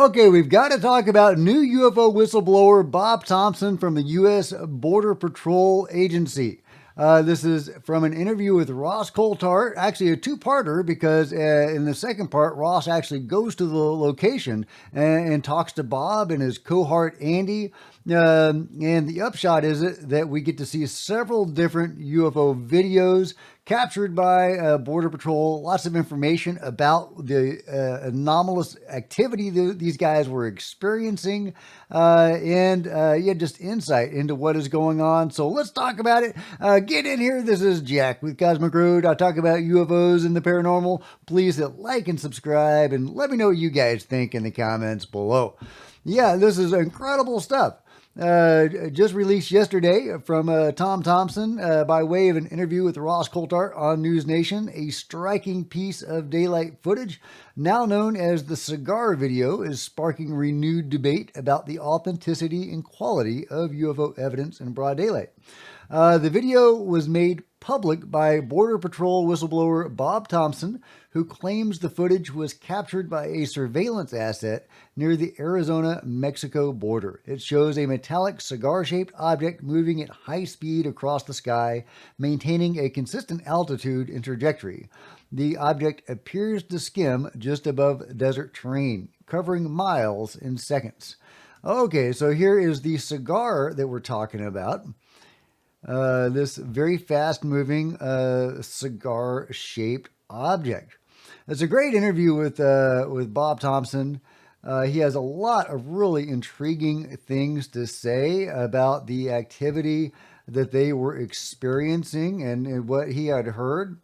Okay, we've got to talk about new UFO whistleblower Bob Thompson from the U.S. Border Patrol Agency. This is from an interview with Ross Coulthart, actually a two-parter, because in the second part, Ross actually goes to the location and talks to Bob and his cohort Andy. And the upshot is that we get to see several different UFO videos captured by Border Patrol, lots of information about the anomalous activity that these guys were experiencing, and just insight into what is going on. So let's talk about it. Get in here. This is Jack with Cosmic Road. I talk about UFOs and the paranormal. Please hit like and subscribe, and let me know what you guys think in the comments below. Yeah, this is incredible stuff. Just released yesterday from Tom Thompson by way of an interview with Ross Coulthart on News Nation. A striking piece of daylight footage, now known as the cigar video, is sparking renewed debate about the authenticity and quality of UFO evidence in broad daylight. The video was made public by Border Patrol whistleblower Bob Thompson, who claims the footage was captured by a surveillance asset near the Arizona-Mexico border. It shows a metallic cigar-shaped object moving at high speed across the sky, maintaining a consistent altitude and trajectory. The object appears to skim just above desert terrain, covering miles in seconds. Okay, so here is the cigar that we're talking about. This very fast-moving cigar-shaped object. It's a great interview with Bob Thompson. He has a lot of really intriguing things to say about the activity that they were experiencing and what he had heard.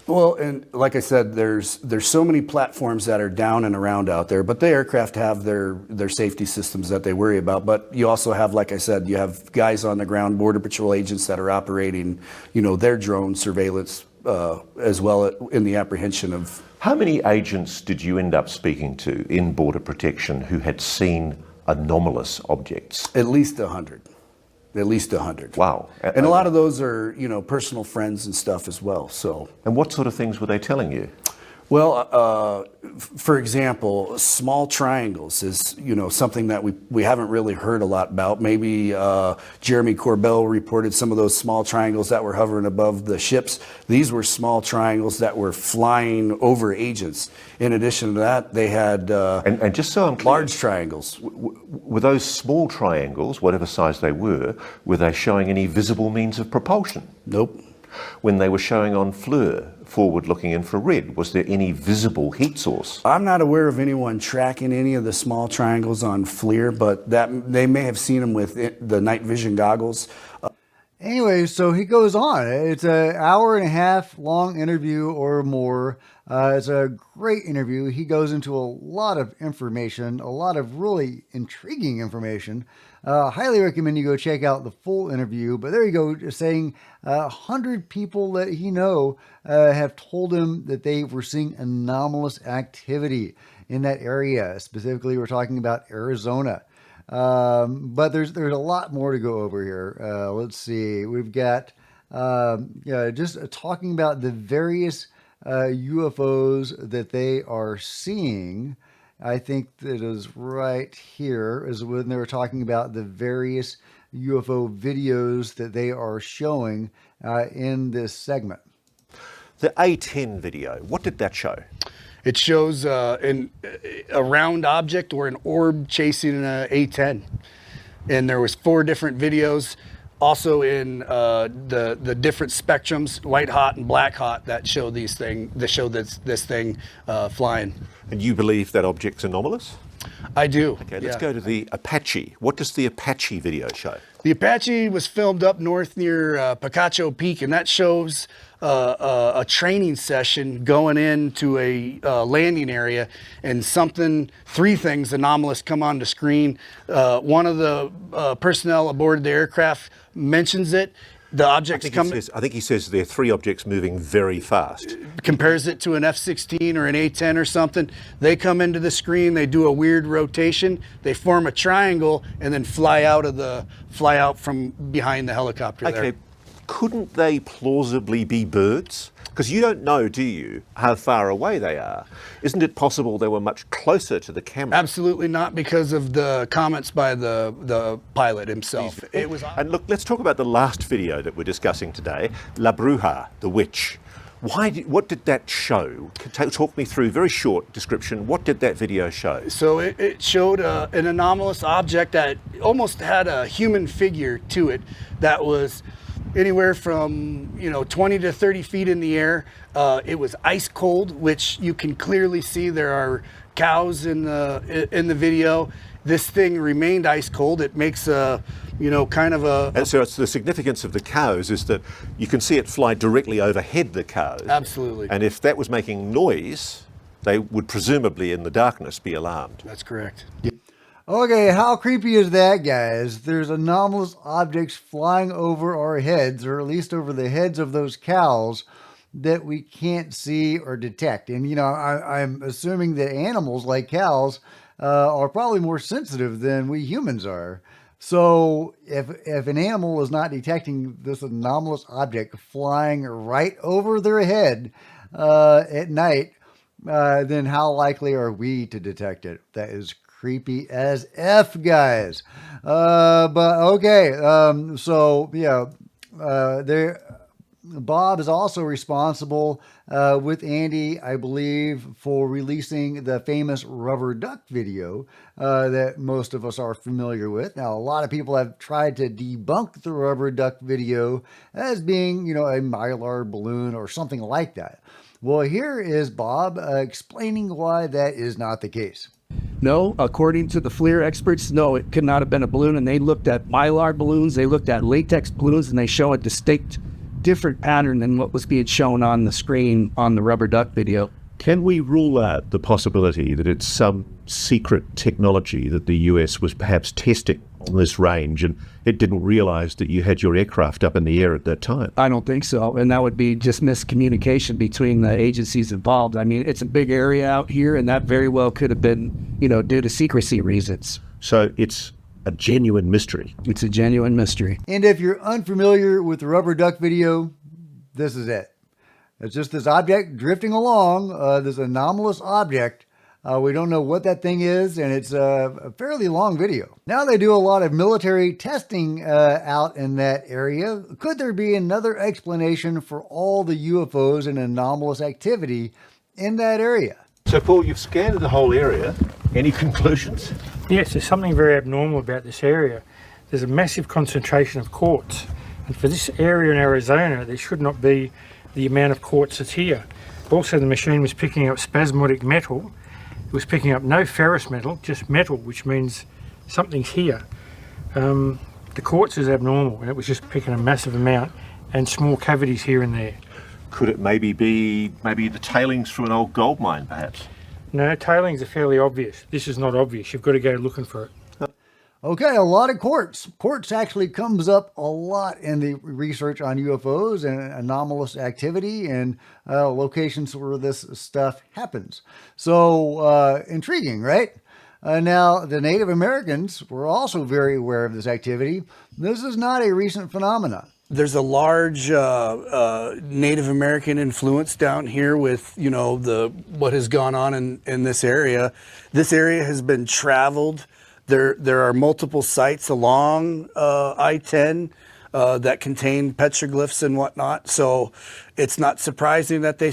Well, and like I said, there's so many platforms that are down and around out there, but the aircraft have their safety systems that they worry about. But you also have, like I said, you have guys on the ground, Border Patrol agents that are operating, their drone surveillance as well in the apprehension of. How many agents did you end up speaking to in Border Protection who had seen anomalous objects? At least 100. At least 100. Wow. And a lot of those are, personal friends and stuff as well. So. And what sort of things were they telling you? Well, for example, small triangles is, something that we haven't really heard a lot about. Maybe Jeremy Corbell reported some of those small triangles that were hovering above the ships. These were small triangles that were flying over agents. In addition to that, they had and just so I'm clear, large triangles. Were those small triangles, whatever size they were they showing any visible means of propulsion? Nope. When they were showing on FLIR, forward-looking infrared, was there any visible heat source? I'm not aware of anyone tracking any of the small triangles on FLIR, but that they may have seen them with the night vision goggles. Anyway, so he goes on. It's an hour-and-a-half long interview or more. It's a great interview. He goes into a lot of information, a lot of really intriguing information. Highly recommend you go check out the full interview. But there you go, just saying 100 people that he have told him that they were seeing anomalous activity in that area. Specifically, we're talking about Arizona. But there's a lot more to go over here. Let's see. We've got just talking about the various UFOs that they are seeing. I think that is right here is when they were talking about the various UFO videos that they are showing in this segment. The A10 video, what did that show? It shows a round object or an orb chasing an A10. And there was 4 different videos. Also in the different spectrums, white hot and black hot, that show this thing flying. And you believe that object's anomalous? I do. Okay, let's go to the Apache. What does the Apache video show? The Apache was filmed up north near Picacho Peak, and that shows a training session going into a landing area, and 3 things anomalous come on the screen. One of the personnel aboard the aircraft mentions it. The objects I think he says there are 3 objects moving very fast. Compares it to an F-16 or an A-10 or something. They come into the screen, they do a weird rotation, they form a triangle, and then fly out from behind the helicopter. Okay, there. couldn't they plausibly be birds? Because you don't know, do you, how far away they are? Isn't it possible they were much closer to the camera? Absolutely not, because of the comments by the pilot himself. It was. And look, let's talk about the last video that we're discussing today, La Bruja, the witch. What did that show? Talk me through, very short description, what did that video show? So it showed an anomalous object that almost had a human figure to it that was anywhere from 20 to 30 feet in the air. It was ice cold, which you can clearly see there are cows in the video. This thing remained ice cold. It makes a kind of a. And so it's the significance of the cows is that you can see it fly directly overhead the cows. Absolutely. And if that was making noise, they would presumably in the darkness be alarmed. That's correct. Okay, how creepy is that, guys? There's anomalous objects flying over our heads, or at least over the heads of those cows, that we can't see or detect. And, I'm assuming that animals like cows are probably more sensitive than we humans are. So if an animal is not detecting this anomalous object flying right over their head at night, then how likely are we to detect it? That is creepy as F, guys. But okay, so yeah, Bob is also responsible with Andy, I believe, for releasing the famous rubber duck video that most of us are familiar with. Now, a lot of people have tried to debunk the rubber duck video as being, a mylar balloon or something like that. Well, here is Bob explaining why that is not the case. No, according to the FLIR experts, no, it could not have been a balloon. And they looked at mylar balloons, they looked at latex balloons, and they show a distinct different pattern than what was being shown on the screen on the rubber duck video. Can we rule out the possibility that it's some secret technology that the US was perhaps testing on this range and it didn't realize that you had your aircraft up in the air at that time? I don't think so. And that would be just miscommunication between the agencies involved. I mean, it's a big area out here, and that very well could have been, due to secrecy reasons. So it's a genuine mystery. It's a genuine mystery. And if you're unfamiliar with the rubber duck video, this is it. It's just this object drifting along, this anomalous object. We don't know what that thing is, and it's a fairly long video. Now they do a lot of military testing out in that area. Could there be another explanation for all the UFOs and anomalous activity in that area? So Paul, you've scanned the whole area. Any conclusions? Yes, there's something very abnormal about this area. There's a massive concentration of quartz. And for this area in Arizona, there should not be the amount of quartz that's here. Also, the machine was picking up spasmodic metal. It was picking up no ferrous metal, just metal, which means something's here. The quartz is abnormal, and it was just picking a massive amount and small cavities here and there. Could it maybe be the tailings from an old gold mine, perhaps? No, tailings are fairly obvious. This is not obvious. You've got to go looking for it. Okay, a lot of quartz. Quartz actually comes up a lot in the research on UFOs and anomalous activity and locations where this stuff happens. So intriguing, right? Now, the Native Americans were also very aware of this activity. This is not a recent phenomenon. There's a large Native American influence down here with, what has gone on in this area. This area has been traveled. There are multiple sites along I-10 that contain petroglyphs and whatnot. So it's not surprising that they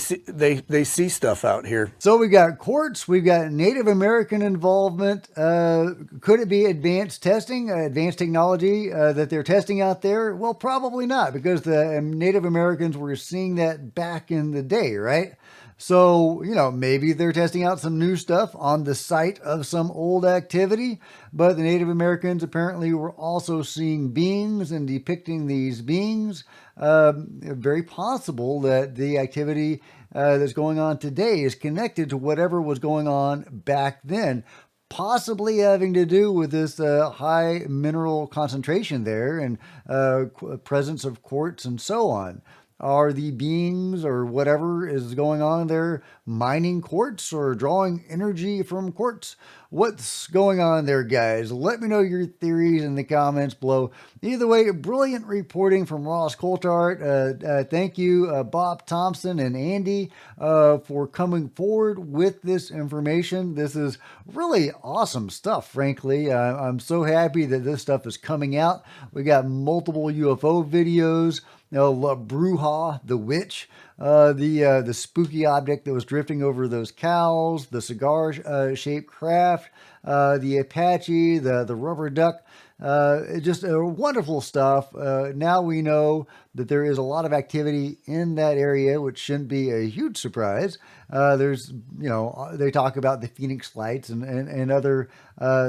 see stuff out here. So we got quartz, we've got Native American involvement. Could it be advanced testing, advanced technology that they're testing out there? Well, probably not, because the Native Americans were seeing that back in the day, right? So, maybe they're testing out some new stuff on the site of some old activity, but the Native Americans apparently were also seeing beings and depicting these beings. Very possible that the activity that's going on today is connected to whatever was going on back then, possibly having to do with this high mineral concentration there and presence of quartz and so on. Are the beings or whatever is going on there mining quartz or drawing energy from quartz? What's going on there, guys? Let me know your theories in the comments below. Either way, brilliant reporting from Ross Coulthart. Thank you, Bob Thompson and Andy, for coming forward with this information. This is really awesome stuff, frankly. I'm so happy that this stuff is coming out. We got multiple UFO videos. Bruja, the witch, the spooky object that was drifting over those cows, the cigar-shaped craft, the Apache, the rubber duck. Just wonderful stuff. Now we know that there is a lot of activity in that area, which shouldn't be a huge surprise. There's, they talk about the Phoenix Lights and other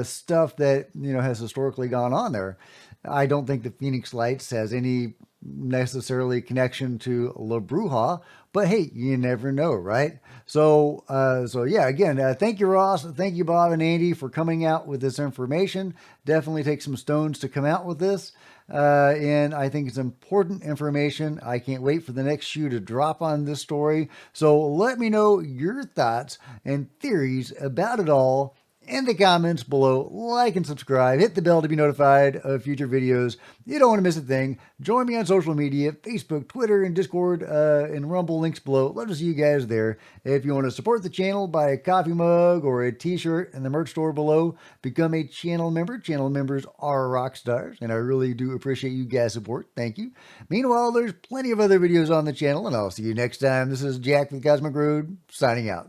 stuff that, has historically gone on there. I don't think the Phoenix Lights has any necessarily connection to La Bruja, but hey, you never know, right? So yeah, again, thank you, Ross. Thank you, Bob and Andy, for coming out with this information. Definitely take some stones to come out with this. And I think it's important information. I can't wait for the next shoe to drop on this story. So let me know your thoughts and theories about it all in the comments below. Like and subscribe. Hit the bell to be notified of future videos. You don't want to miss a thing. Join me on social media, Facebook, Twitter, and Discord, and Rumble, links below. Love to see you guys there. If you want to support the channel, buy a coffee mug or a t-shirt in the merch store below. Become a channel member. Channel members are rock stars, and I really do appreciate you guys' support. Thank you. Meanwhile, there's plenty of other videos on the channel, and I'll see you next time. This is Jack with Cosmic Road, signing out.